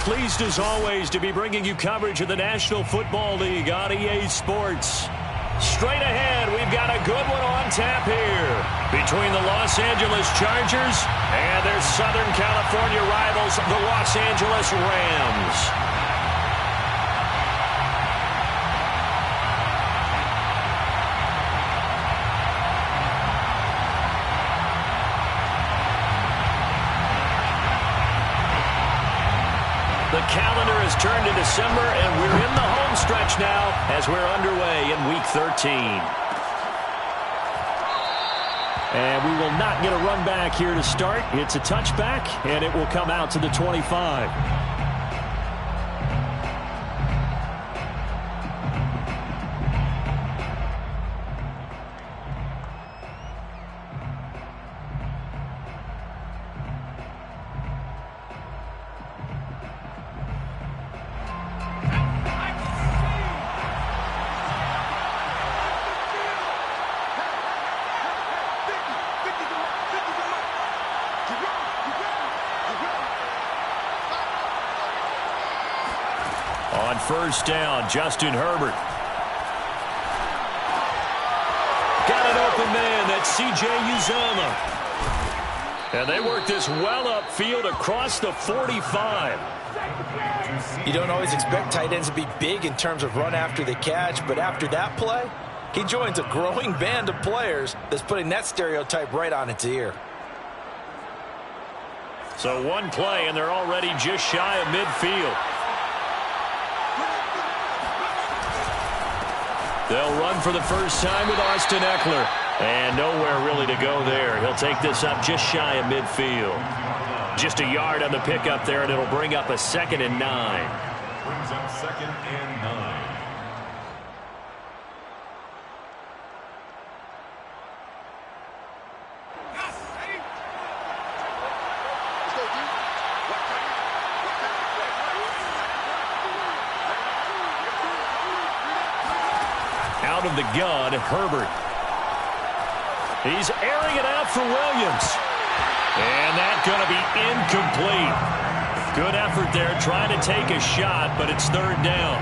Pleased as always to be bringing you coverage of the National Football League on EA Sports. Straight ahead, we've got a good one on tap here between the Los Angeles Chargers and their Southern California rivals, the Los Angeles Rams. The calendar has turned to December, and we're in the home stretch now as we're underway in Week 13. And we will not get a run back here to start. It's a touchback, and it will come out to the 25. On first down, Justin Herbert. Got an open man. That's C.J. Uzomah. And they work this well upfield across the 45. You don't always expect tight ends to be big in terms of run after the catch, but after that play, he joins a growing band of players that's putting that stereotype right on its ear. So one play, and they're already just shy of midfield. They'll run for the first time with Austin Eckler. And nowhere really to go there. He'll take this up just shy of midfield. Just a yard on the pickup there, and it'll bring up a 2nd and 9. Brings up 2nd and 9. Out of the gun, Herbert. He's airing it out for Williams. And that's going to be incomplete. Good effort there trying to take a shot, but it's 3rd down.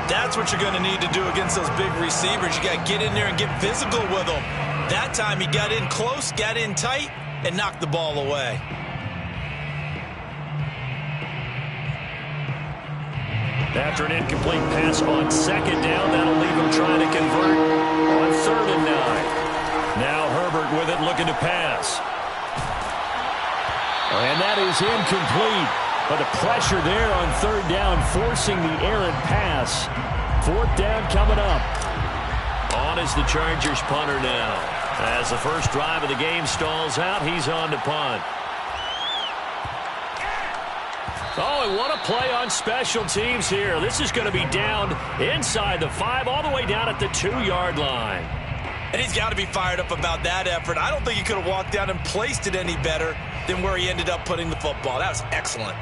That's what you're going to need to do against those big receivers. You got to get in there and get physical with them. That time he got in close, got in tight, and knocked the ball away. After an incomplete pass on 2nd down, that'll leave him trying to convert on 3rd and 9. Now Herbert with it, looking to pass. And that is incomplete. But the pressure there on 3rd down, forcing the errant pass. 4th down coming up. On is the Chargers punter now. As the first drive of the game stalls out, he's on to punt. Oh, and what a play on special teams here. This is going to be down inside the 5, all the way down at the 2-yard line. And he's got to be fired up about that effort. I don't think he could have walked down and placed it any better than where he ended up putting the football. That was excellent.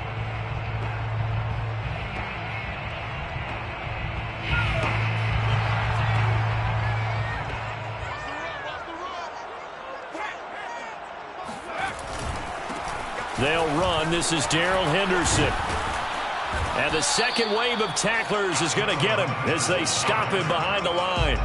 They'll run. This is Darrell Henderson. And the second wave of tacklers is going to get him as they stop him behind the line.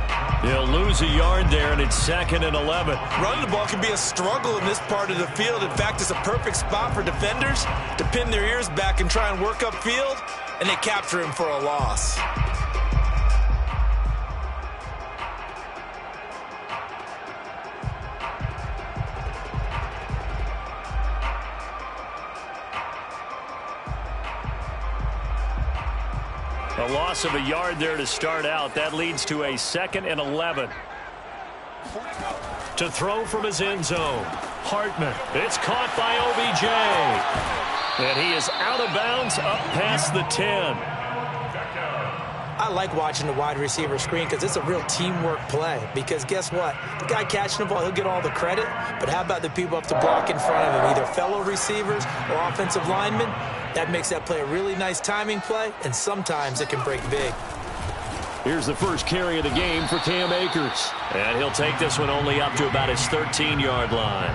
He'll lose a yard there, and it's 2nd and 11. Running the ball can be a struggle in this part of the field. In fact, it's a perfect spot for defenders to pin their ears back and try and work upfield, and they capture him for a loss. A loss of a yard there to start out. That leads to a 2nd and 11. To throw from his end zone. Hartman. It's caught by OBJ. And he is out of bounds up past the 10. I like watching the wide receiver screen because it's a real teamwork play. Because guess what? The guy catching the ball, he'll get all the credit. But how about the people up to block in front of him? Either fellow receivers or offensive linemen. That makes that play a really nice timing play, and sometimes it can break big. Here's the first carry of the game for Cam Akers. And he'll take this one only up to about his 13-yard line.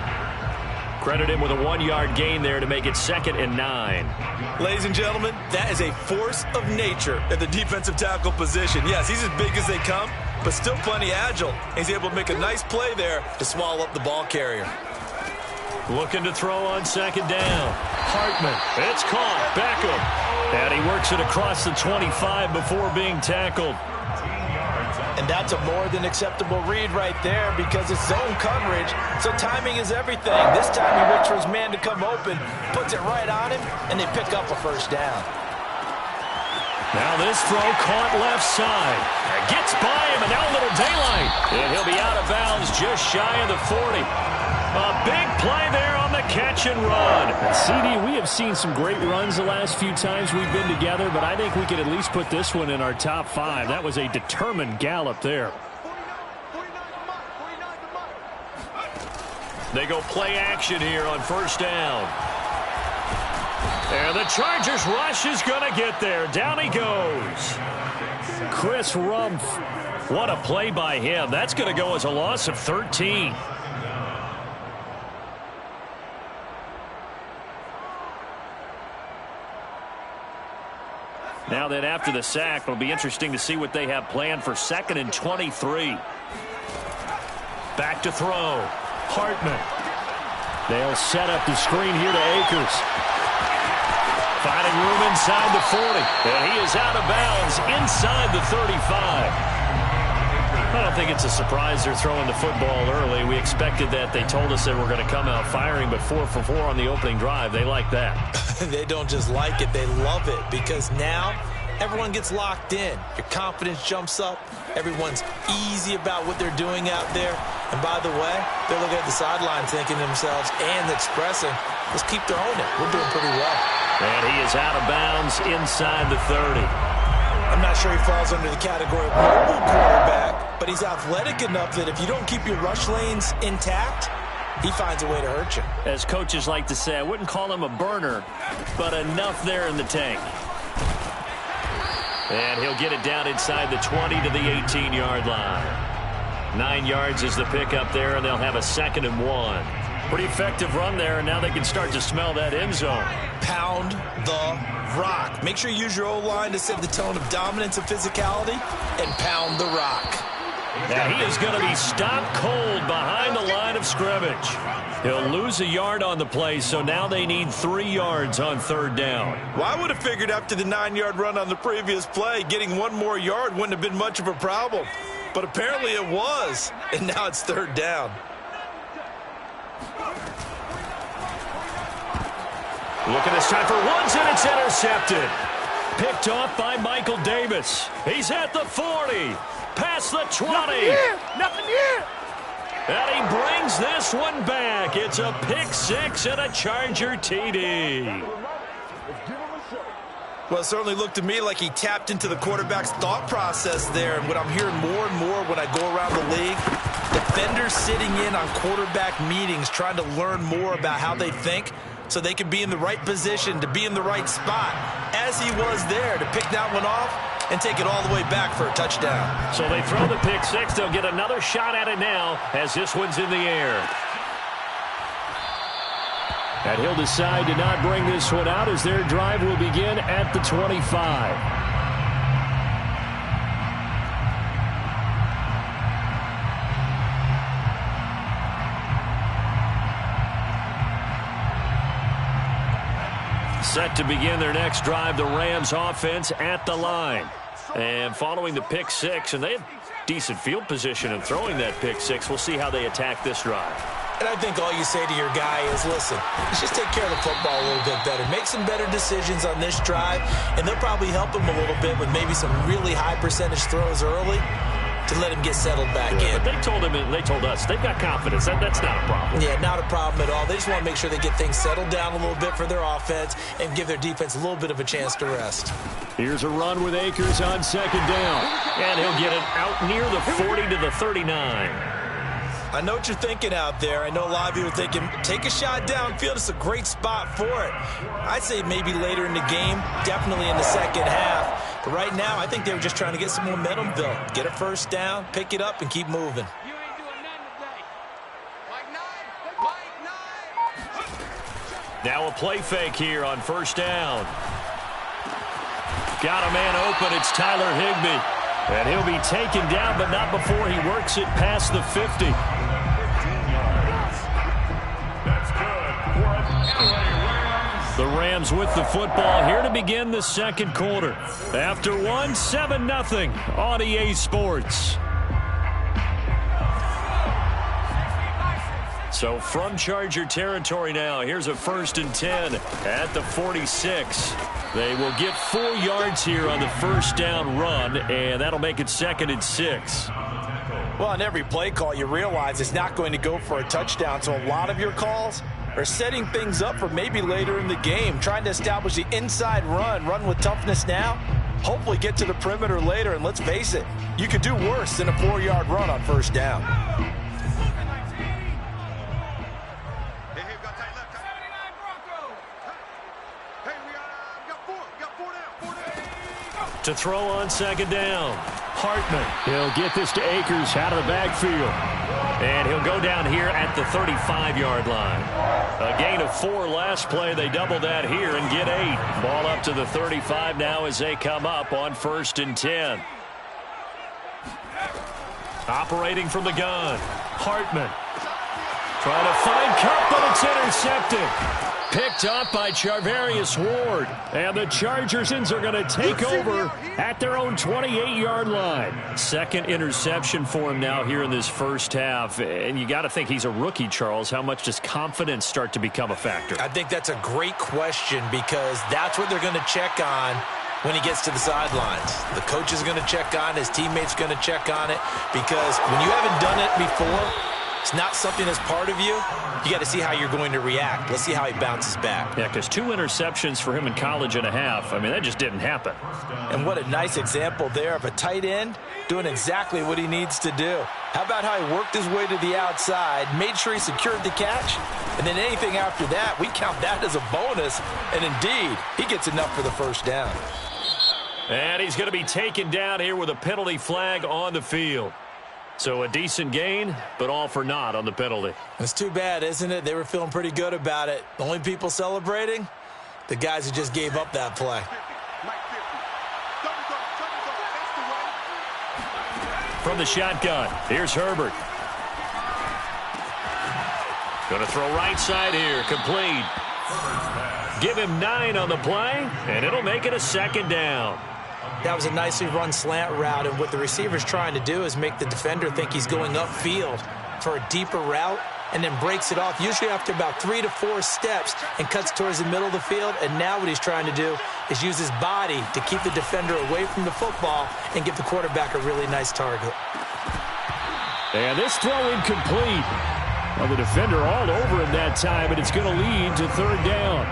Credit him with a 1-yard gain there to make it 2nd and 9. Ladies and gentlemen, that is a force of nature at the defensive tackle position. Yes, he's as big as they come, but still plenty agile. He's able to make a nice play there to swallow up the ball carrier. Looking to throw on 2nd down. Hartman, it's caught. Beckham. And he works it across the 25 before being tackled. And that's a more than acceptable read right there because it's zone coverage, so timing is everything. This time he waits for his man to come open, puts it right on him, and they pick up a 1st down. Now this throw caught left side. Gets by him, and now a little daylight. And he'll be out of bounds just shy of the 40. A big play there on the catch and run. CD, we have seen some great runs the last few times we've been together, but I think we could at least put this one in our top 5. That was a determined gallop there. They go play action here on 1st down. And the Chargers rush is going to get there. Down he goes. Chris Rumpf. What a play by him. That's going to go as a loss of 13. Now then, after the sack, it'll be interesting to see what they have planned for 2nd and 23. Back to throw. Hartman. They'll set up the screen here to Akers. Finding room inside the 40. And he is out of bounds inside the 35. I don't think it's a surprise they're throwing the football early. We expected that. They told us they were going to come out firing, but 4 for 4 on the opening drive. They like that. They don't just like it, they love it, because now everyone gets locked in. Your confidence jumps up. Everyone's easy about what they're doing out there. And by the way, they're looking at the sideline thinking to themselves and expressing, let's keep throwing it. We're doing pretty well. And he is out of bounds inside the 30. I'm not sure he falls under the category of mobile quarterback, but he's athletic enough that if you don't keep your rush lanes intact, he finds a way to hurt you. As coaches like to say, I wouldn't call him a burner, but enough there in the tank. And he'll get it down inside the 20 to the 18-yard line. 9 yards is the pickup there, and they'll have a 2nd and 1. Pretty effective run there, and now they can start to smell that end zone. Pound the rock. Make sure you use your O-line to set the tone of dominance and physicality, and pound the rock. Now he is going to be stopped cold behind the line of scrimmage. He'll lose a yard on the play, so now they need 3 yards on 3rd down. Well, I would have figured after the 9-yard run on the previous play, getting 1 more yard wouldn't have been much of a problem. But apparently it was, and now it's 3rd down. Look at this time for Woods, and it's intercepted. Picked off by Michael Davis. He's at the 40. Past the 20. Nothing here. And he brings this one back. It's a pick 6 and a Charger TD. Well, it certainly looked to me like he tapped into the quarterback's thought process there. And what I'm hearing more and more when I go around the league, defenders sitting in on quarterback meetings trying to learn more about how they think so they can be in the right position to be in the right spot, as he was there to pick that one off and take it all the way back for a touchdown. So they throw the pick 6. They'll get another shot at it now as this one's in the air. And he'll decide to not bring this one out as their drive will begin at the 25. Set to begin their next drive, the Rams offense at the line. And following the pick 6, and they have decent field position in throwing that pick 6. We'll see how they attack this drive. And I think all you say to your guy is, listen, let's just take care of the football a little bit better. Make some better decisions on this drive, and they'll probably help him a little bit with maybe some really high percentage throws early to let him get settled back in. But they told him, and they told us, they've got confidence. That's not a problem. Yeah, not a problem at all. They just want to make sure they get things settled down a little bit for their offense and give their defense a little bit of a chance to rest. Here's a run with Akers on 2nd down. And he'll get it out near the 40 to the 39. I know what you're thinking out there. I know a lot of you are thinking, take a shot downfield. It's a great spot for it. I'd say maybe later in the game, definitely in the second half. But right now, I think they were just trying to get some momentum built. Get a 1st down, pick it up, and keep moving. You ain't doing nothing today. Mike 9. Now a play fake here on first down. Got a man open. It's Tyler Higbee. And he'll be taken down, but not before he works it past the 50. That's good. The Rams with the football here to begin the second quarter. After one, 7-0 on EA Sports. So from Charger territory now, here's a 1st and 10 at the 46. They will get 4 yards here on the first down run, and that'll make it 2nd and 6. Well, on every play call, you realize it's not going to go for a touchdown, so a lot of your calls are setting things up for maybe later in the game, trying to establish the inside run with toughness now, hopefully get to the perimeter later, and let's face it, you could do worse than a 4-yard run on first down. To throw on second down, Hartman. He'll get this to Akers out of the backfield. And he'll go down here at the 35-yard line. A gain of 4 last play. They double that here and get 8. Ball up to the 35 now as they come up on 1st and 10. Operating from the gun, Hartman. Trying to find Cup, but it's intercepted. Picked up by Charvarius Ward. And the Chargersons are going to take over at their own 28-yard line. 2nd interception for him now here in this first half. And you got to think he's a rookie, Charles. How much does confidence start to become a factor? I think that's a great question because that's what they're going to check on when he gets to the sidelines. The coach is going to check on, his teammates going to check on it because when you haven't done it before, it's not something that's part of you. You got to see how you're going to react. Let's see how he bounces back. Yeah, because 2 interceptions for him in college and a half. I mean, that just didn't happen. And what a nice example there of a tight end doing exactly what he needs to do. How about how he worked his way to the outside, made sure he secured the catch, and then anything after that, we count that as a bonus. And indeed, he gets enough for the first down. And he's going to be taken down here with a penalty flag on the field. So a decent gain, but all for naught on the penalty. It's too bad, isn't it? They were feeling pretty good about it. The only people celebrating, the guys who just gave up that play. From the shotgun, here's Herbert. Going to throw right side here, complete. Give him 9 on the play, and it'll make it a 2nd down. That was a nicely run slant route, and what the receiver's trying to do is make the defender think he's going upfield for a deeper route and then breaks it off, usually after about 3 to 4 steps, and cuts towards the middle of the field. And now what he's trying to do is use his body to keep the defender away from the football and give the quarterback a really nice target. And this throw incomplete. Well, the defender all over him that time, and it's going to lead to 3rd down.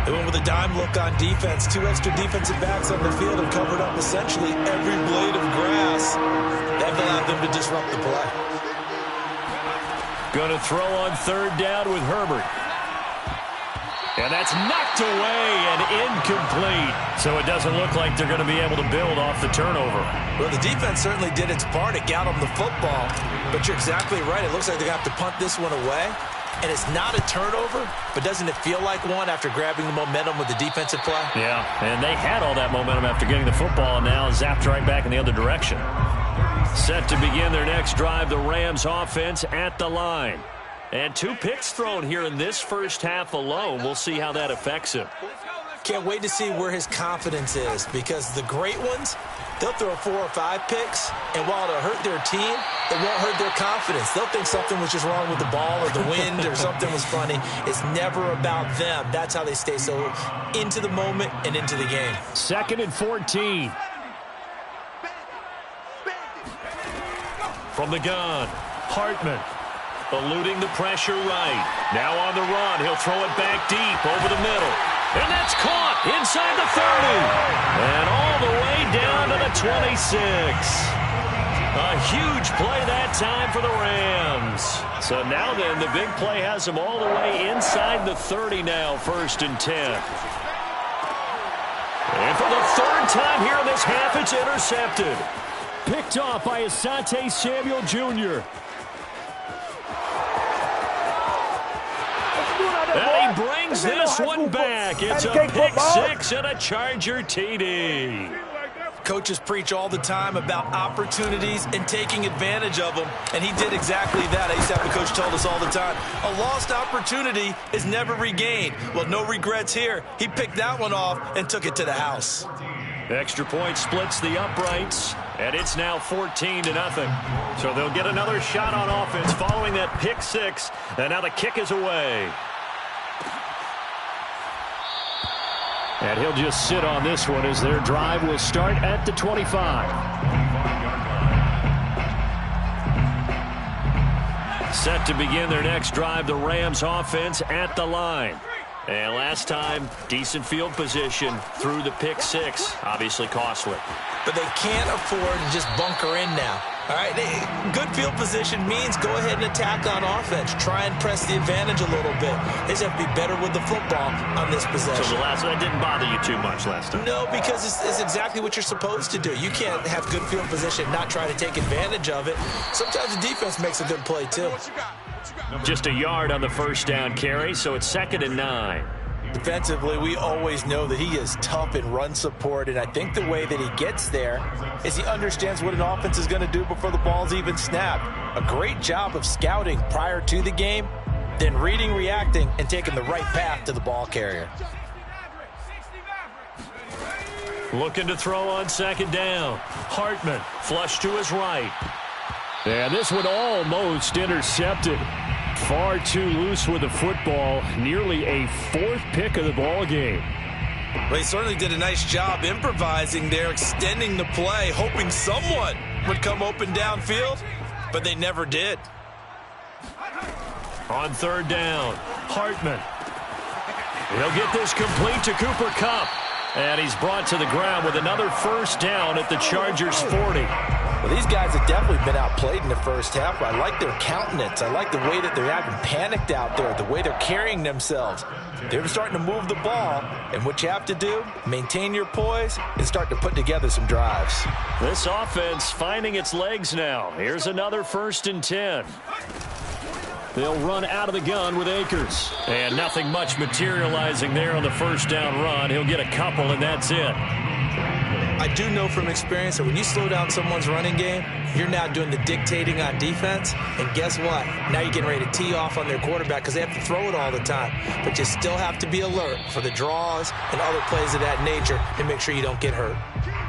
They went with a dime look on defense. 2 extra defensive backs on the field and covered up essentially every blade of grass. That allowed them to disrupt the play. Going to throw on 3rd down with Herbert. And that's knocked away and incomplete. So it doesn't look like they're going to be able to build off the turnover. Well, the defense certainly did its part. It got them the football. But you're exactly right. It looks like they're going to have to punt this one away. And it's not a turnover, but doesn't it feel like one after grabbing the momentum with the defensive play? Yeah, and they had all that momentum after getting the football and now zapped right back in the other direction. Set to begin their next drive, the Rams offense at the line. And 2 picks thrown here in this first half alone. We'll see how that affects him. Can't wait to see where his confidence is because the great ones, they'll throw 4 or 5 picks, and while it'll hurt their team, it won't hurt their confidence. They'll think something was just wrong with the ball or the wind or something was funny. It's never about them. That's how they stay so into the moment and into the game. 2nd and 14. From the gun, Hartman. Eluding the pressure right. Now on the run, he'll throw it back deep over the middle. And that's caught inside the 30. And all the way down to the 26. A huge play that time for the Rams. So now then, the big play has them all the way inside the 30 now, 1st and 10. And for the 3rd time here in this half, it's intercepted. Picked off by Asante Samuel Jr. And he brings this one back. It's a pick six and a Charger TD. Coaches preach all the time about opportunities and taking advantage of them, and he did exactly that. I used to have a coach told us all the time, a lost opportunity is never regained. Well, no regrets here. He picked that one off and took it to the house. Extra point splits the uprights, and it's now 14-0. So they'll get another shot on offense following that pick six, and now the kick is away. And he'll just sit on this one as their drive will start at the 25. Set to begin their next drive, the Rams offense at the line. And last time, decent field position through the pick six. Obviously costly. But they can't afford to just bunker in now. All right, good field position means go ahead and attack on offense. Try and press the advantage a little bit. They just have to be better with the football on this possession. So that didn't bother you too much last time? No, because it's exactly what you're supposed to do. You can't have good field position, not try to take advantage of it. Sometimes the defense makes a good play, too. Just a yard on the first down carry, so it's 2nd and 9. Defensively, we always know that he is tough in run support, and I think the way that he gets there is he understands what an offense is going to do before the ball's even snapped. A great job of scouting prior to the game, then reading, reacting, and taking the right path to the ball carrier. Looking to throw on 2nd down. Hartman, flush to his right. And this one almost intercepted. Far too loose with the football. Nearly a 4th pick of the ball game. Well, he certainly did a nice job improvising there, extending the play, hoping someone would come open downfield, but they never did. On 3rd down, Hartman. He'll get this complete to Cooper Kupp. And he's brought to the ground with another first down at the Chargers 40. Well, these guys have definitely been outplayed in the first half. I like their countenance. I like the way that they're having panicked out there, the way they're carrying themselves. They're starting to move the ball, and what you have to do, maintain your poise and start to put together some drives. This offense finding its legs now. Here's another 1st and 10. They'll run out of the gun with Akers. And nothing much materializing there on the first down run. He'll get a couple, and that's it. I do know from experience that when you slow down someone's running game, you're now doing the dictating on defense. And guess what? Now you're getting ready to tee off on their quarterback because they have to throw it all the time. But you still have to be alert for the draws and other plays of that nature to make sure you don't get hurt.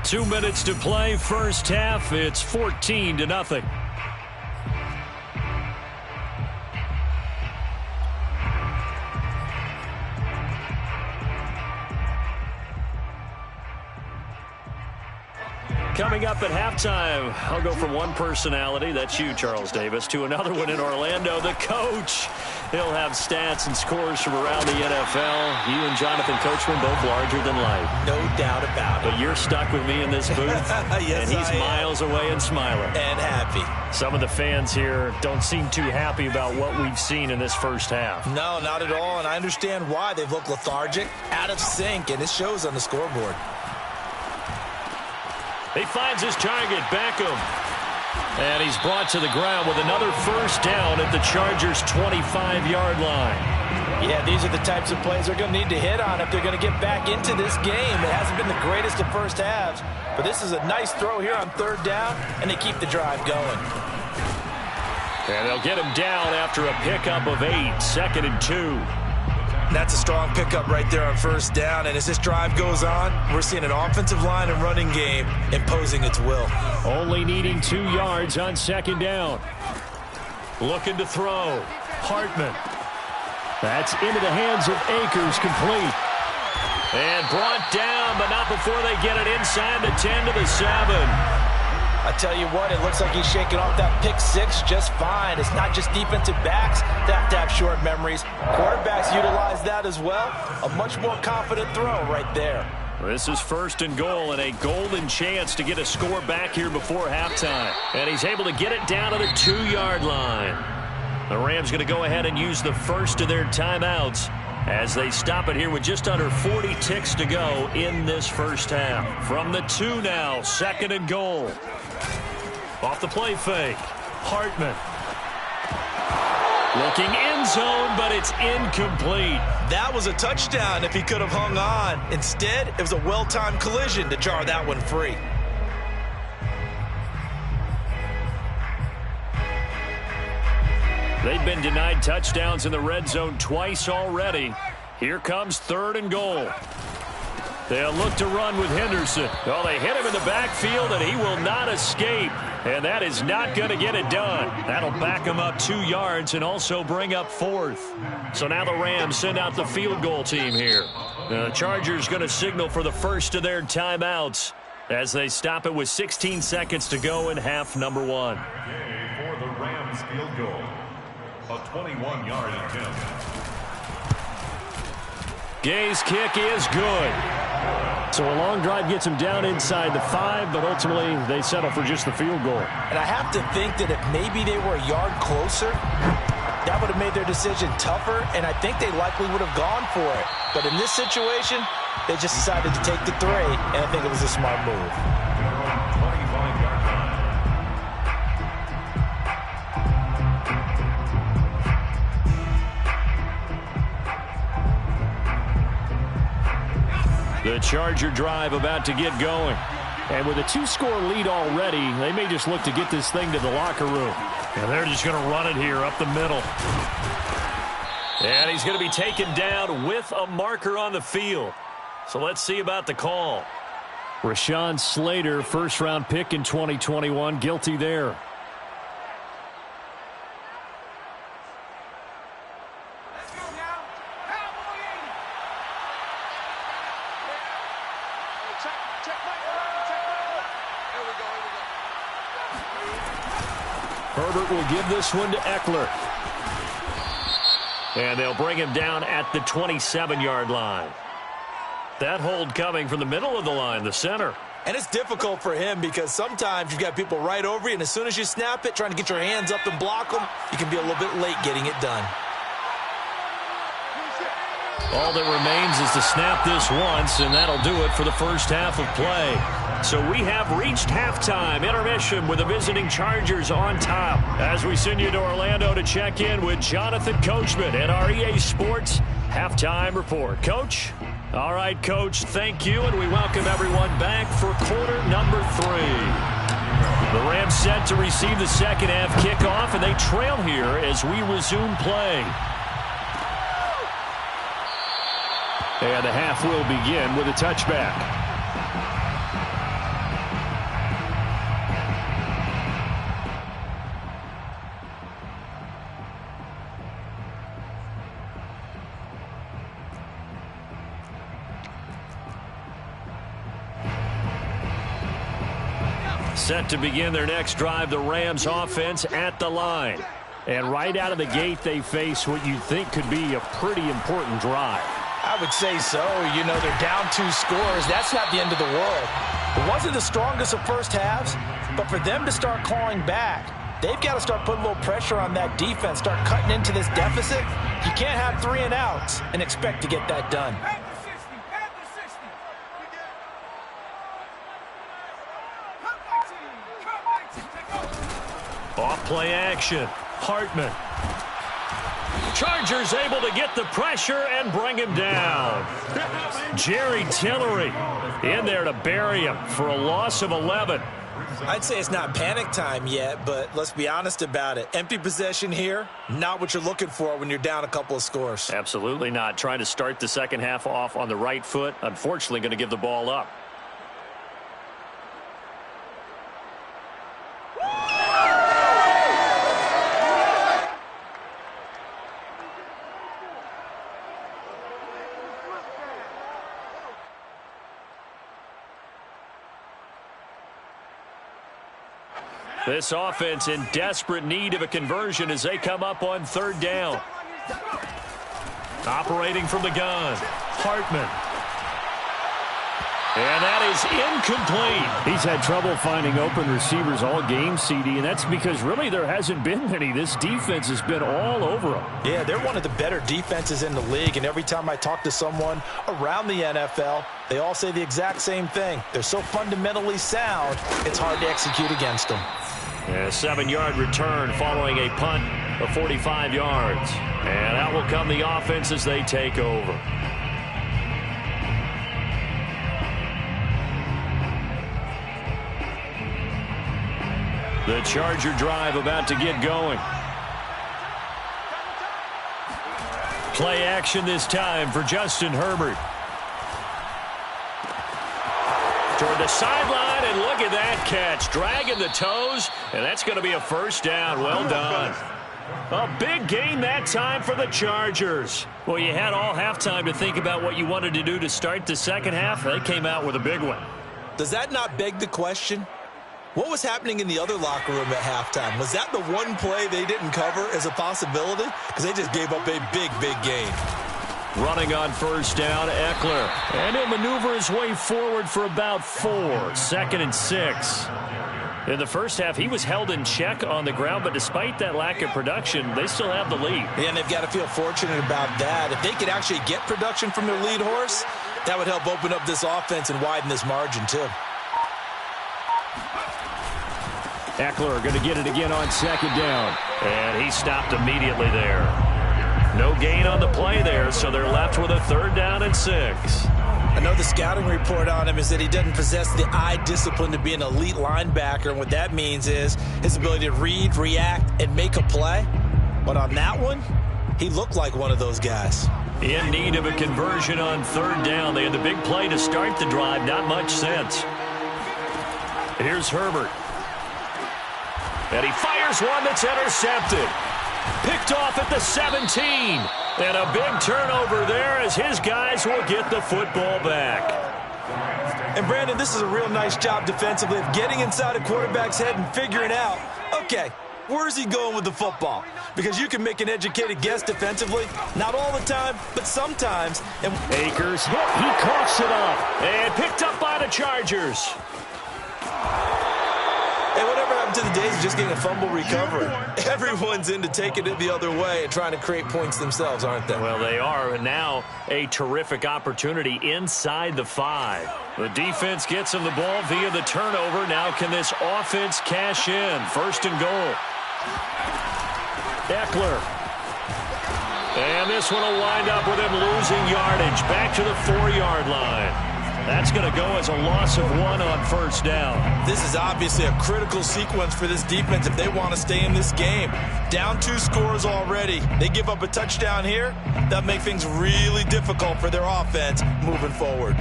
2 minutes to play, first half. It's 14-0. Coming up at halftime, I'll go from one personality, that's you, Charles Davis, to another one in Orlando, the coach. He'll have stats and scores from around the NFL. You and Jonathan Coachman both larger than life. No doubt about it. But you're stuck with me in this booth, Yes, and he's miles away and smiling. And happy. Some of the fans here don't seem too happy about what we've seen in this first half. No, not at all, and I understand why. They've looked lethargic, out of sync, and it shows on the scoreboard. He finds his target, Beckham. And he's brought to the ground with another first down at the Chargers' 25-yard line. Yeah, these are the types of plays they're going to need to hit on if they're going to get back into this game. It hasn't been the greatest of first halves, but this is a nice throw here on 3rd down, and they keep the drive going. And they'll get him down after a pickup of 8, 2nd and 2. That's a strong pickup right there on 1st down, and as this drive goes on, we're seeing an offensive line and running game imposing its will. Only needing 2 yards on 2nd down. Looking to throw. Hartman. That's into the hands of Akers, complete. And brought down, but not before they get it inside the 10 to the 7. I tell you what, it looks like he's shaking off that pick six just fine. It's not just defensive backs that have to have short memories. Quarterbacks utilize that as well. A much more confident throw right there. This is 1st and goal and a golden chance to get a score back here before halftime. And he's able to get it down to the 2-yard line. The Rams going to go ahead and use the first of their timeouts as they stop it here with just under 40 ticks to go in this first half. From the 2 now, 2nd and goal. Off the play fake, Hartman. Looking in zone, but it's incomplete. That was a touchdown if he could have hung on. Instead, it was a well-timed collision to jar that one free. They've been denied touchdowns in the red zone twice already. Here comes 3rd and goal. They'll look to run with Henderson. Oh, they hit him in the backfield, and he will not escape. And that is not going to get it done. That'll back him up 2 yards and also bring up 4th. So now the Rams send out the field goal team here. The Chargers going to signal for the first of their timeouts as they stop it with 16 seconds to go in half number 1. Okay, for the Rams field goal, a 21-yard attempt. Gay's kick is good. So a long drive gets him down inside the 5, but ultimately they settle for just the field goal. And I have to think that if maybe they were a yard closer, that would have made their decision tougher, and I think they likely would have gone for it. But in this situation, they just decided to take the 3, and I think it was a smart move. 25-yard line. The Charger drive about to get going. And with a 2-score lead already, they may just look to get this thing to the locker room. And they're just going to run it here up the middle. And he's going to be taken down with a marker on the field. So let's see about the call. Rashawn Slater, first-round pick in 2021, guilty there. Herbert will give this one to Eckler. And they'll bring him down at the 27-yard line. That hold coming from the middle of the line, the center. And it's difficult for him because sometimes you've got people right over you, and as soon as you snap it, trying to get your hands up and block them, you can be a little bit late getting it done. All that remains is to snap this once, and that'll do it for the first half of play. So we have reached halftime intermission with the visiting Chargers on top. As we send you to Orlando to check in with Jonathan Coachman at our EA Sports Halftime Report. Coach? All right, Coach, thank you, and we welcome everyone back for quarter number 3. The Rams set to receive the second half kickoff, and they trail here as we resume play. And the half will begin with a touchback. Set to begin their next drive, the Rams offense at the line. And right out of the gate, they face what you think could be a pretty important drive. I would say so. You know, they're down 2 scores. That's not the end of the world. It wasn't the strongest of first halves, but for them to start clawing back, they've got to start putting a little pressure on that defense, start cutting into this deficit. You can't have 3 and outs and expect to get that done. Off play action. Hartman. Chargers able to get the pressure and bring him down. Jerry Tillery in there to bury him for a loss of 11. I'd say it's not panic time yet, but let's be honest about it. Empty possession here, not what you're looking for when you're down a couple of scores. Absolutely not. Trying to start the second half off on the right foot. Unfortunately, going to give the ball up. This offense in desperate need of a conversion as they come up on 3rd down. Operating from the gun, Hartman. And that is incomplete. He's had trouble finding open receivers all game, CD, and that's because really there hasn't been many. This defense has been all over them. Yeah, they're one of the better defenses in the league, and every time I talk to someone around the NFL, they all say the exact same thing. They're so fundamentally sound, it's hard to execute against them. A 7-yard return following a punt of 45 yards. And out will come the offense as they take over. The Charger drive about to get going. Play action this time for Justin Herbert. Toward the sideline, and look at that catch. Dragging the toes, and that's going to be a first down. Well done. A big gain that time for the Chargers. Well, you had all halftime to think about what you wanted to do to start the second half. They came out with a big one. Does that not beg the question? What was happening in the other locker room at halftime? Was that the one play they didn't cover as a possibility? Because they just gave up a big, big gain. Running on first down, Eckler. And he'll maneuver his way forward for about 4. 2nd and 6. In the first half, he was held in check on the ground, but despite that lack of production, they still have the lead. Yeah, and they've got to feel fortunate about that. If they could actually get production from their lead horse, that would help open up this offense and widen this margin, too. Eckler going to get it again on 2nd down. And he stopped immediately there. No gain on the play there, so they're left with a 3rd down and 6. I know the scouting report on him is that he doesn't possess the eye discipline to be an elite linebacker, and what that means is his ability to read, react, and make a play. But on that one, he looked like one of those guys. In need of a conversion on 3rd down. They had the big play to start the drive. Not much sense. Here's Herbert. And he fires one that's intercepted. Picked off at the 17. And a big turnover there as his guys will get the football back. And, Brandon, this is a real nice job defensively of getting inside a quarterback's head and figuring out, okay, where's he going with the football? Because you can make an educated guess defensively. Not all the time, but sometimes. And Akers hit. He coughs it up. And picked up by the Chargers. And whatever happened to the days of just getting a fumble recovery? Everyone's into taking it the other way and trying to create points themselves, aren't they? Well, they are. And now a terrific opportunity inside the 5. The defense gets him the ball via the turnover. Now can this offense cash in? 1st and goal. Eckler. And this one will wind up with him losing yardage. Back to the 4-yard line. That's going to go as a loss of 1 on 1st down. This is obviously a critical sequence for this defense if they want to stay in this game. Down 2 scores already. They give up a touchdown here. That make things really difficult for their offense moving forward.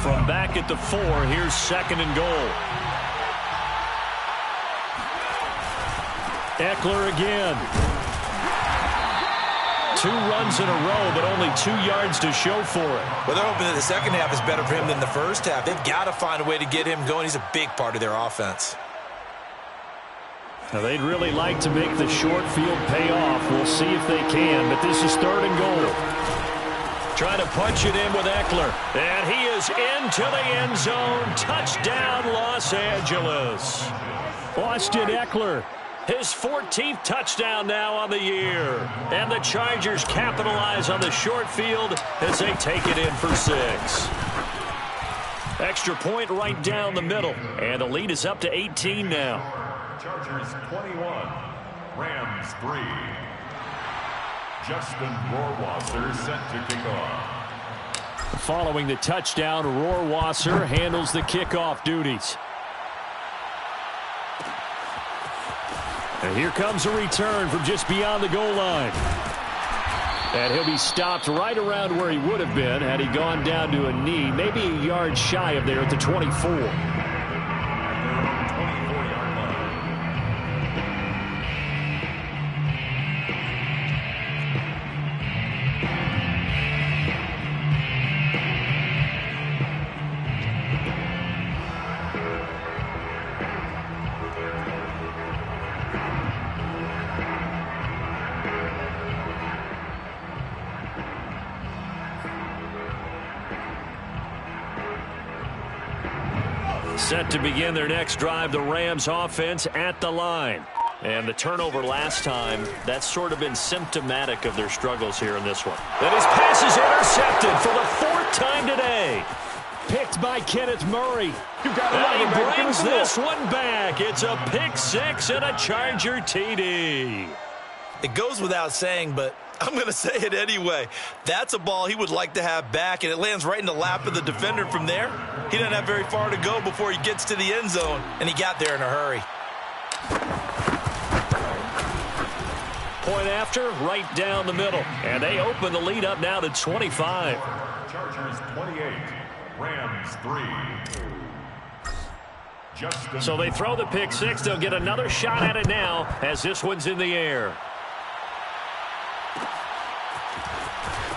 From back at the 4, here's 2nd and goal. Eckler again. 2 runs in a row, but only 2 yards to show for it. Well, they're hoping that the second half is better for him than the first half. They've got to find a way to get him going. He's a big part of their offense. Now, they'd really like to make the short field pay off. We'll see if they can, but this is 3rd and goal. Trying to punch it in with Eckler. And he is into the end zone. Touchdown, Los Angeles. Austin Eckler. His 14th touchdown now on the year. And the Chargers capitalize on the short field as they take it in for 6. Extra point right down the middle. And the lead is up to 18 now. Chargers 21, Rams 3. Justin Rohrwasser set to kick off. Following the touchdown, Rohrwasser handles the kickoff duties. And here comes a return from just beyond the goal line. And he'll be stopped right around where he would have been had he gone down to a knee, maybe a yard shy of there at the 24. Set to begin their next drive, the Rams offense at the line. And the turnover last time, that's sort of been symptomatic of their struggles here in this one. And his pass is intercepted for the 4th time today. Picked by Kenneth Murray. And he brings this one back. It's a pick 6 and a Charger TD. It goes without saying, but I'm going to say it anyway. That's a ball he would like to have back, and it lands right in the lap of the defender from there. He doesn't have very far to go before he gets to the end zone, and he got there in a hurry. Point after, right down the middle. And they open the lead up now to 25. Chargers 28, Rams 3. So they throw the pick 6. They'll get another shot at it now as this one's in the air.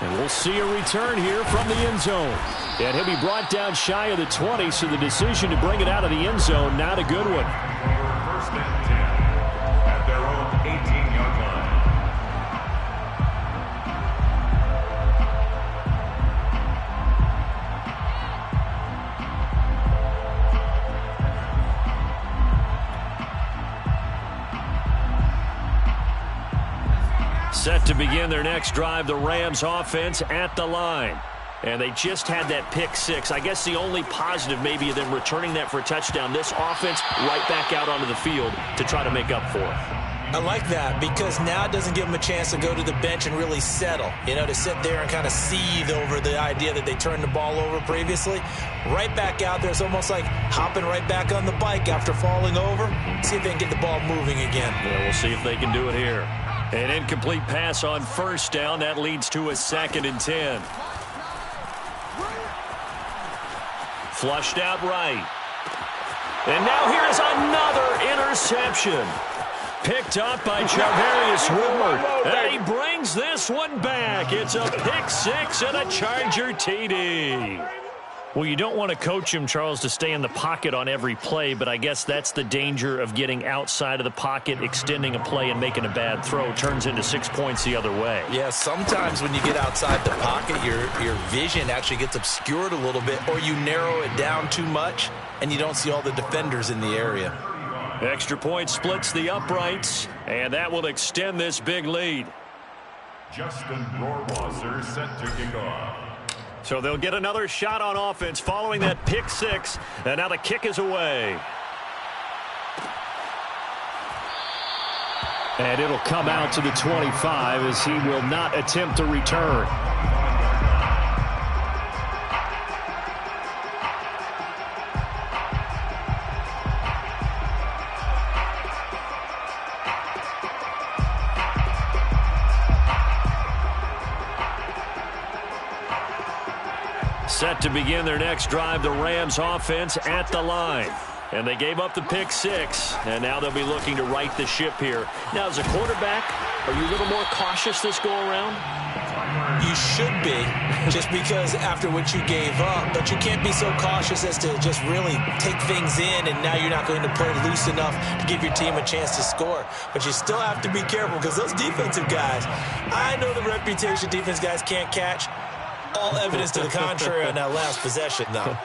And we'll see a return here from the end zone. And he'll be brought down shy of the 20, so the decision to bring it out of the end zone, not a good one. First and 10 at their own 18-yard line. Set to begin their next drive, the Rams offense at the line. And they just had that pick 6. I guess the only positive maybe of them returning that for a touchdown. This offense right back out onto the field to try to make up for it. I like that because now it doesn't give them a chance to go to the bench and really settle. You know, to sit there and kind of seethe over the idea that they turned the ball over previously. Right back out there. It's almost like hopping right back on the bike after falling over. See if they can get the ball moving again. Yeah, we'll see if they can do it here. An incomplete pass on first down. That leads to a 2nd and 10. Flushed out right. And now here's another interception. Picked up by Charvarius Ward. And he brings this one back. It's a pick 6 and a Charger TD. Well, you don't want to coach him, Charles, to stay in the pocket on every play, but I guess that's the danger of getting outside of the pocket, extending a play, and making a bad throw. Turns into 6 points the other way. Yeah, sometimes when you get outside the pocket, your vision actually gets obscured a little bit, or you narrow it down too much, and you don't see all the defenders in the area. Extra point splits the uprights, and that will extend this big lead. Justin Rohrwasser set to kick off. So they'll get another shot on offense following that pick 6, and now the kick is away. And it'll come out to the 25 as he will not attempt to return. Set to begin their next drive, the Rams offense at the line. And they gave up the pick 6, and now they'll be looking to right the ship here. Now, as a quarterback, are you a little more cautious this go-around? You should be, just because after what you gave up, but you can't be so cautious as to just really take things in, and now you're not going to play loose enough to give your team a chance to score. But you still have to be careful because those defensive guys, I know the reputation defense guys can't catch. All evidence to the contrary on that last possession, though.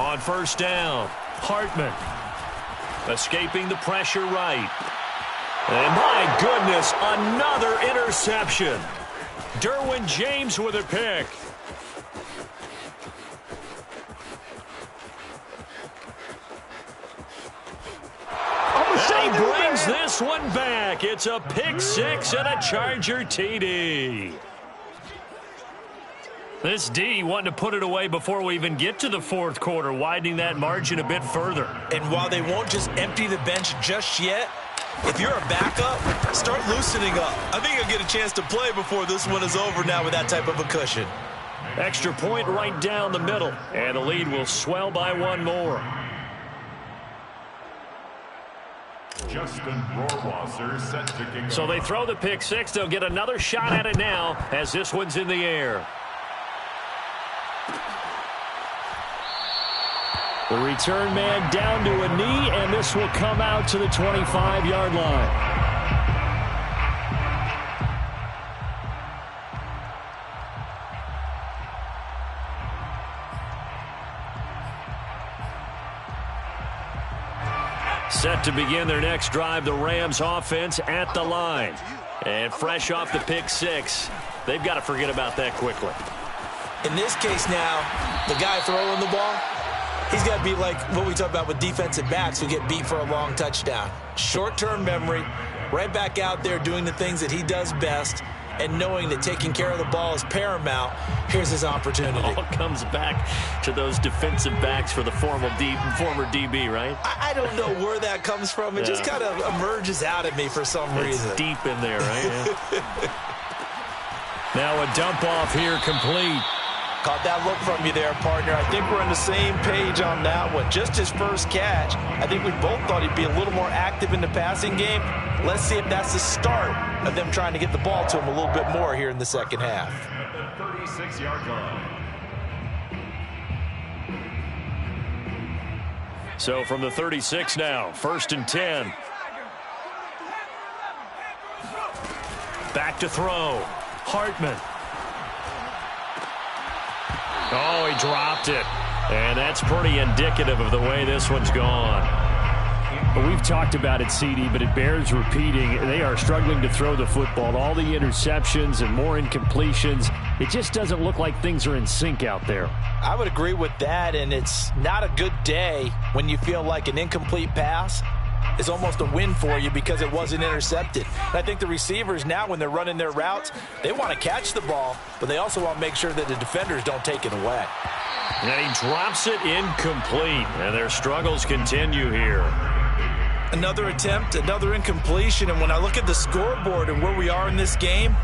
On first down, Hartman escaping the pressure right. And my goodness, another interception. Derwin James with a pick. And he brings this one back. It's a pick 6 and a Charger TD. This D wanting to put it away before we even get to the 4th quarter, widening that margin a bit further. And while they won't just empty the bench just yet, if you're a backup, start loosening up. I think you'll get a chance to play before this one is over now with that type of a cushion. Extra point right down the middle, and the lead will swell by one more. Justin Rohrwasser set to kick off. So they throw the pick 6. They'll get another shot at it now as this one's in the air. The return man down to a knee, and this will come out to the 25-yard line. Set to begin their next drive, the Rams offense at the line. And fresh off the pick six, they've got to forget about that quickly. In this case now, the guy throwing the ball, he's got to be like what we talk about with defensive backs who get beat for a long touchdown. Short-term memory, right back out there doing the things that he does best, and knowing that taking care of the ball is paramount. Here's his opportunity. It all comes back to those defensive backs for the former DB, right? I don't know where that comes from. It just kind of emerges out at me for some reason. It's deep in there, right? Yeah. Now a dump off here, complete. Caught that look from you there, partner. I think we're on the same page on that one. Just his first catch. I think we both thought he'd be a little more active in the passing game. Let's see if that's the start of them trying to get the ball to him a little bit more here in the second half. At the 36-yard line. So from the 36 now, 1st and 10. Back to throw. Hartman. Oh, he dropped it. And that's pretty indicative of the way this one's gone. We've talked about it, CD, but it bears repeating. They are struggling to throw the football. All the interceptions and more incompletions. It just doesn't look like things are in sync out there. I would agree with that, and it's not a good day when you feel like an incomplete pass is almost a win for you because it wasn't intercepted. And I think the receivers now, when they're running their routes, they want to catch the ball, but they also want to make sure that the defenders don't take it away. And he drops it incomplete, and their struggles continue here. Another attempt, another incompletion, and when I look at the scoreboard and where we are in this game,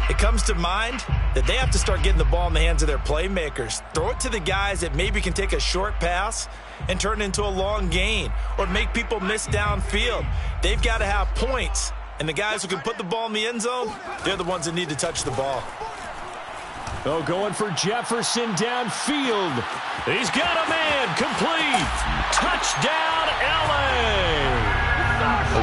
it comes to mind that they have to start getting the ball in the hands of their playmakers. Throw it to the guys that maybe can take a short pass and turn it into a long gain or make people miss downfield. They've got to have points, and the guys who can put the ball in the end zone, they're the ones that need to touch the ball. Oh, going for Jefferson downfield. He's got a man, complete. Touchdown, L.A.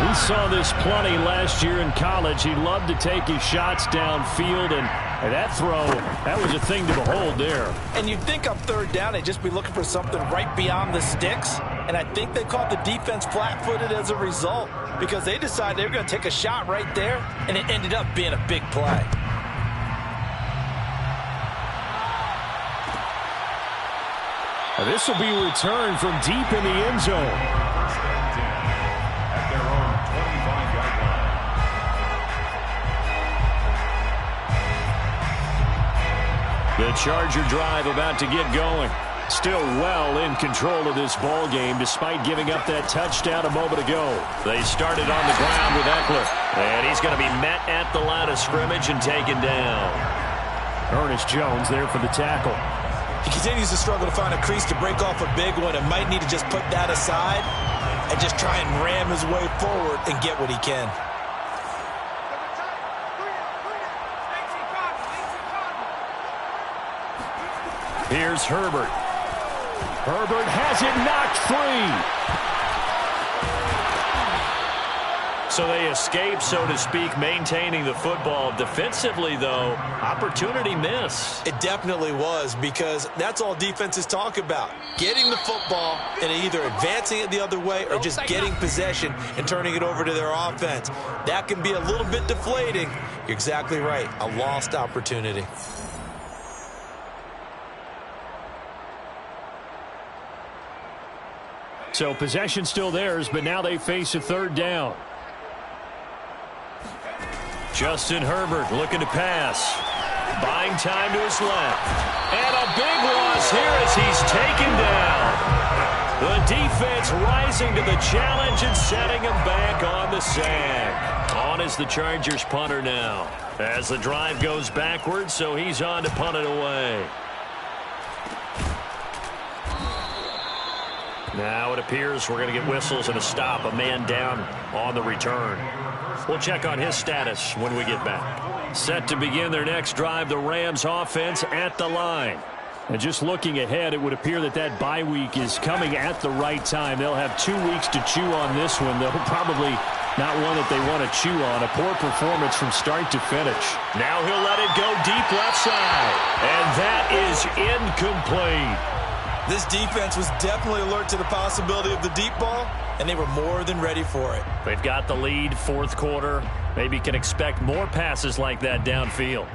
We saw this plenty last year in college. He loved to take his shots downfield, and that throw, that was a thing to behold there. And you'd think on third down they'd just be looking for something right beyond the sticks, and I think they caught the defense flat-footed as a result because they decided they were going to take a shot right there, and it ended up being a big play. This will be returned from deep in the end zone. First and 10 at their own 25-yard line. The Charger drive about to get going. Still well in control of this ball game despite giving up that touchdown a moment ago. They started on the ground with Eckler, and he's going to be met at the line of scrimmage and taken down. Ernest Jones there for the tackle. He continues to struggle to find a crease to break off a big one and might need to just put that aside and just try and ram his way forward and get what he can. Here's Herbert. Herbert has it knocked free. So they escape, so to speak, maintaining the football. Defensively, though, opportunity miss. It definitely was, because that's all defenses talk about. Getting the football and either advancing it the other way or just getting possession and turning it over to their offense. That can be a little bit deflating. You're exactly right. A lost opportunity. So possession still theirs, but now they face a third down. Justin Herbert looking to pass. Buying time to his left. And a big loss here as he's taken down. The defense rising to the challenge and setting him back on the sack. On is the Chargers punter now. As the drive goes backwards, so he's on to punt it away. Now it appears we're going to get whistles and a stop. A man down on the return. We'll check on his status when we get back. Set to begin their next drive, the Rams offense at the line. And just looking ahead, it would appear that that bye week is coming at the right time. They'll have 2 weeks to chew on this one, though probably not one that they want to chew on. A poor performance from start to finish. Now he'll let it go deep left side. And that is incomplete. This defense was definitely alert to the possibility of the deep ball, and they were more than ready for it. They've got the lead, fourth quarter. Maybe can expect more passes like that downfield.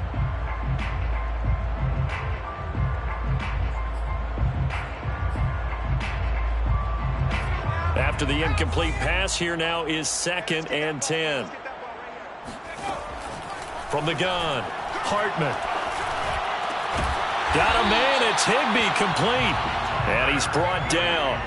After the incomplete pass, here now is 2nd and 10. From the gun, Hartman. Got a man, it's Higbee, complete. And he's brought down.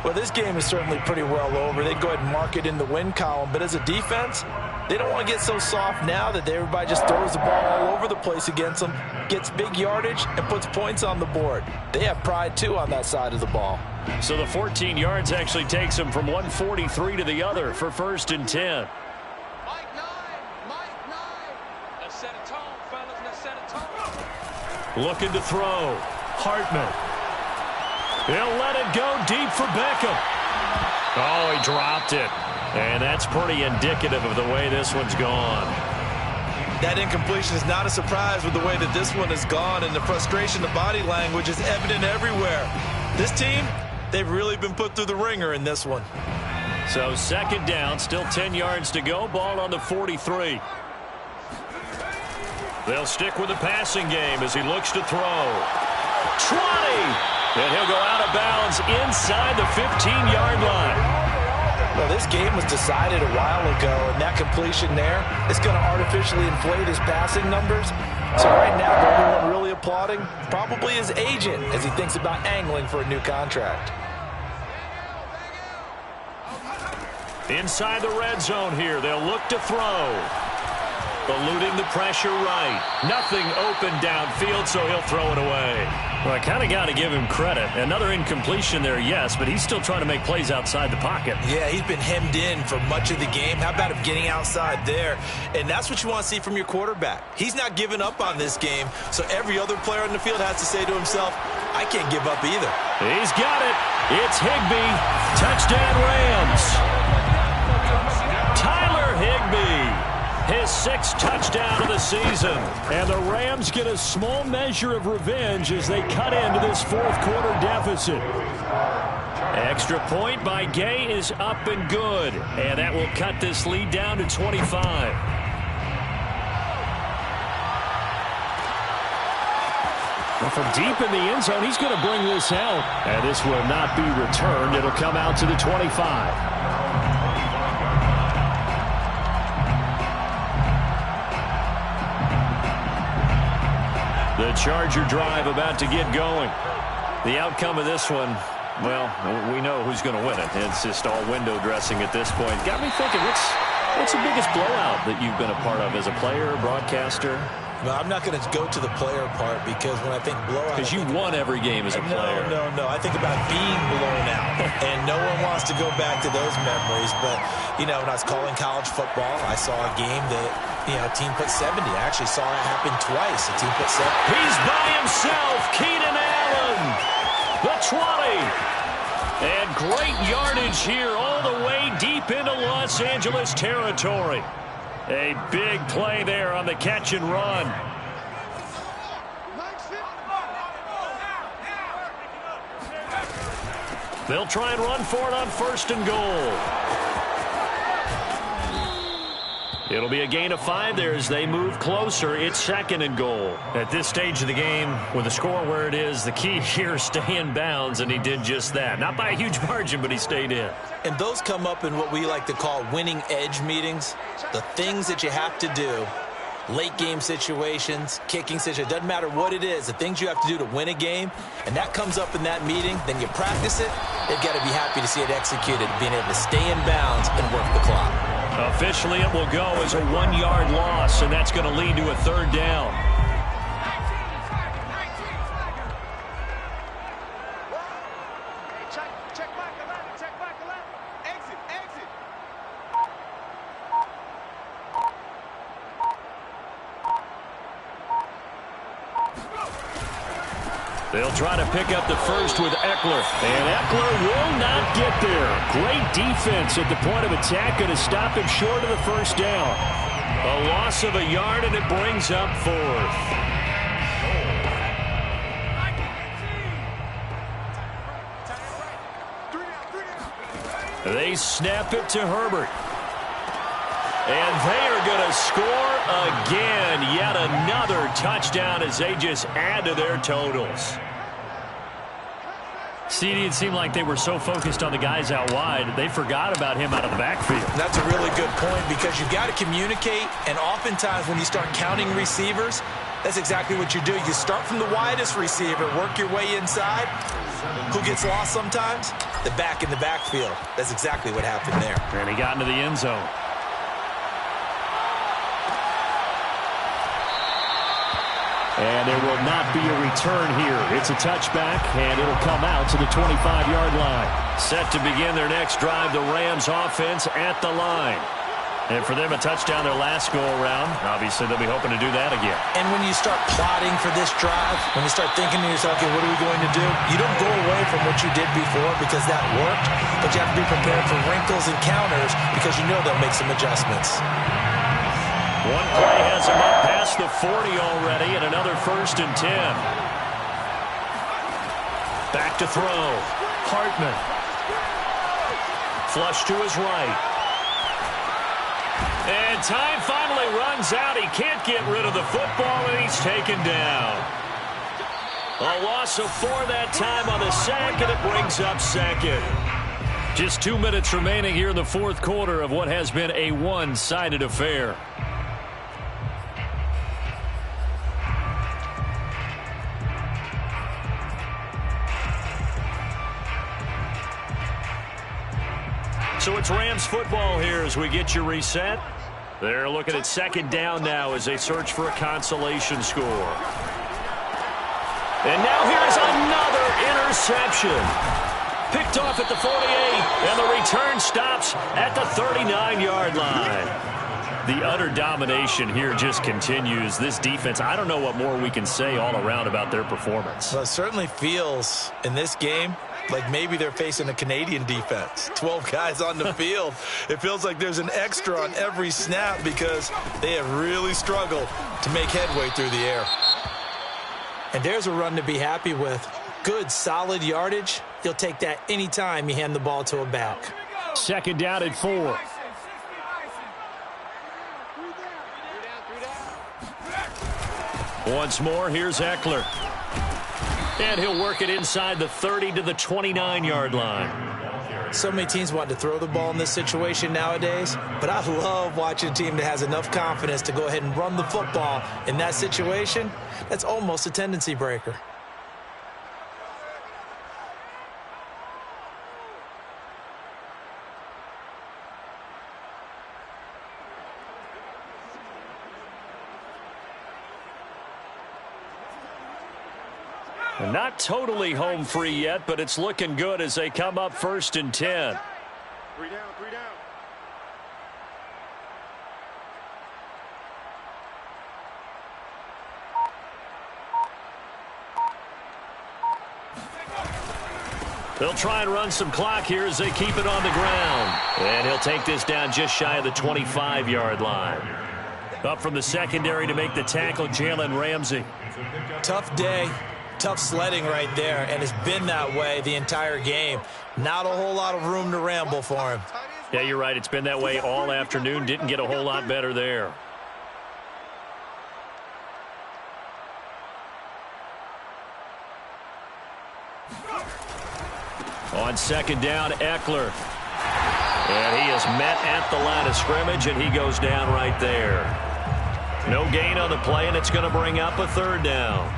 Well, this game is certainly pretty well over. They go ahead and mark it in the win column. But as a defense, they don't want to get so soft now that everybody just throws the ball all over the place against them, gets big yardage, and puts points on the board. They have pride, too, on that side of the ball. So the 14 yards actually takes them from 143 to the other for 1st and 10. Let's set a tone, fellas. Let's set a tone. Looking to throw. Hartman. He'll let it go deep for Beckham. Oh, he dropped it. And that's pretty indicative of the way this one's gone. That incompletion is not a surprise with the way that this one has gone, and the frustration, the body language is evident everywhere. This team, they've really been put through the ringer in this one. So 2nd down, still 10 yards to go. Ball on the 43. They'll stick with the passing game as he looks to throw. 20! And he'll go out of bounds inside the 15-yard line. Well, this game was decided a while ago, and that completion there is going to artificially inflate his passing numbers. So right now, the only one really applauding probably his agent as he thinks about angling for a new contract. Inside the red zone here, they'll look to throw. Eluding the pressure right. Nothing open downfield, so he'll throw it away. Well, I kind of got to give him credit. Another incompletion there, yes, but he's still trying to make plays outside the pocket. Yeah, he's been hemmed in for much of the game. How about him getting outside there? And that's what you want to see from your quarterback. He's not giving up on this game, so every other player in the field has to say to himself, I can't give up either. He's got it. It's Higbee. Touchdown Rams. Tyler Higbee. His 6th touchdown of the season. And the Rams get a small measure of revenge as they cut into this fourth quarter deficit. Extra point by Gay is up and good. And that will cut this lead down to 25. Well, from deep in the end zone, he's going to bring this out. And this will not be returned. It'll come out to the 25. The Charger drive about to get going. The outcome of this one, well, we know who's going to win it. It's just all window dressing at this point. Got me thinking, what's the biggest blowout that you've been a part of as a player, broadcaster? No, I'm not going to go to the player part because when I think blowout... Because you won every game as a player. No. I think about being blown out. And no one wants to go back to those memories. But, you know, when I was calling college football, I saw a game that, you know, a team put 70. I actually saw it happen twice. A team put 70. He's by himself. Keenan Allen. The 20. And great yardage here all the way deep into Los Angeles territory. A big play there on the catch and run. They'll try and run for it on 1st and goal. It'll be a gain of 5 there as they move closer. It's 2nd and goal. At this stage of the game, with the score where it is, the key here is stay in bounds, and he did just that. Not by a huge margin, but he stayed in. And those come up in what we like to call winning edge meetings. The things that you have to do, late game situations, kicking situations, doesn't matter what it is, the things you have to do to win a game, and that comes up in that meeting, then you practice it, they've got to be happy to see it executed, being able to stay in bounds and work the clock. Officially, it will go as a 1-yard loss, and that's going to lead to a 3rd down. They'll try to pick up the first with Eckler. And Eckler will not get there. Great defense at the point of attack. Going to stop him short of the first down. A loss of a yard, and it brings up 4th. They snap it to Herbert. And they are going to score again. Yet another touchdown as they just add to their totals. CD, it seemed like they were so focused on the guys out wide, they forgot about him out of the backfield. That's a really good point because you've got to communicate, and oftentimes when you start counting receivers, that's exactly what you do. You start from the widest receiver, work your way inside. Who gets lost sometimes? The back in the backfield. That's exactly what happened there. And he got into the end zone. And there will not be a return here. It's a touchback, and it'll come out to the 25-yard line. Set to begin their next drive, the Rams offense at the line. And for them, a touchdown their last go-around. Obviously, they'll be hoping to do that again. And when you start plotting for this drive, when you start thinking to yourself, okay, what are we going to do? You don't go away from what you did before because that worked, but you have to be prepared for wrinkles and counters because you know they'll make some adjustments. One play has him up past the 40 already, and another 1st and 10. Back to throw. Hartman. Flush to his right. And time finally runs out. He can't get rid of the football, and he's taken down. A loss of 4 that time on the sack, and it brings up 2nd. Just 2 minutes remaining here in the 4th quarter of what has been a one-sided affair. So it's Rams football here as we get you reset. They're looking at 2nd down now as they search for a consolation score. And now here's another interception. Picked off at the 48, and the return stops at the 39-yard line. The utter domination here just continues. This defense, I don't know what more we can say all around about their performance. Well, it certainly feels in this game like maybe they're facing a Canadian defense. 12 guys on the field. It feels like there's an extra on every snap because they have really struggled to make headway through the air. And there's a run to be happy with. Good, solid yardage. You'll take that anytime you hand the ball to a back. 2nd down at 4. Once more, here's Eckler. And he'll work it inside the 30 to the 29-yard line. So many teams want to throw the ball in this situation nowadays, but I love watching a team that has enough confidence to go ahead and run the football in that situation. That's almost a tendency breaker. Not totally home free yet, but it's looking good as they come up 1st and 10. 3 down, 3 down. They'll try and run some clock here as they keep it on the ground. And he'll take this down just shy of the 25-yard line. Up from the secondary to make the tackle, Jalen Ramsey. Tough day. Tough sledding right there, and it's been that way the entire game. Not a whole lot of room to ramble for him. Yeah, you're right. It's been that way all afternoon. Didn't get a whole lot better there. On 2nd down, Eckler. And he is met at the line of scrimmage, and he goes down right there. No gain on the play, and it's going to bring up a 3rd down.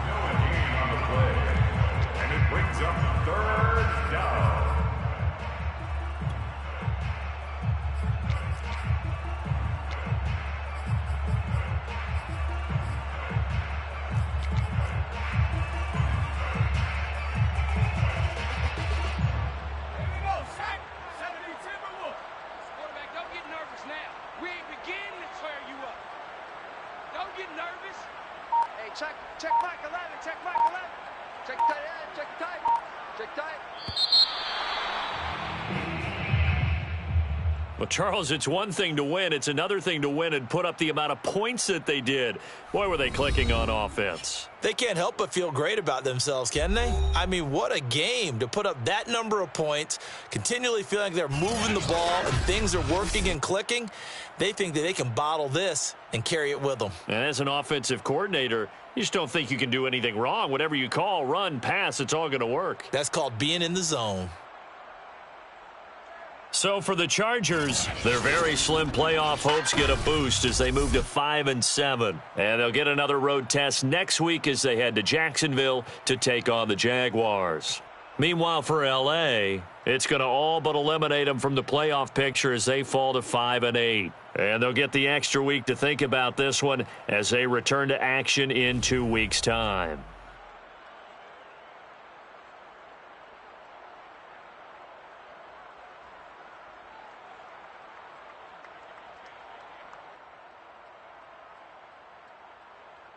And it brings up 3rd down. Quarterback, don't get nervous now. We ain't beginning to tear you up. Don't get nervous. Hey, check Mike 11, check Mike 11. Check tight end, check tight. Check tight. Well, Charles, it's one thing to win. It's another thing to win and put up the amount of points that they did. Boy, were they clicking on offense. They can't help but feel great about themselves, can they? I mean, what a game to put up that number of points, continually feeling like they're moving the ball and things are working and clicking. They think that they can bottle this and carry it with them. And as an offensive coordinator, you just don't think you can do anything wrong. Whatever you call, run, pass, it's all going to work. That's called being in the zone. So for the Chargers, their very slim playoff hopes get a boost as they move to 5-7. And they'll get another road test next week as they head to Jacksonville to take on the Jaguars. Meanwhile, for L.A., it's going to all but eliminate them from the playoff picture as they fall to 5-8. And they'll get the extra week to think about this one as they return to action in 2 weeks' time.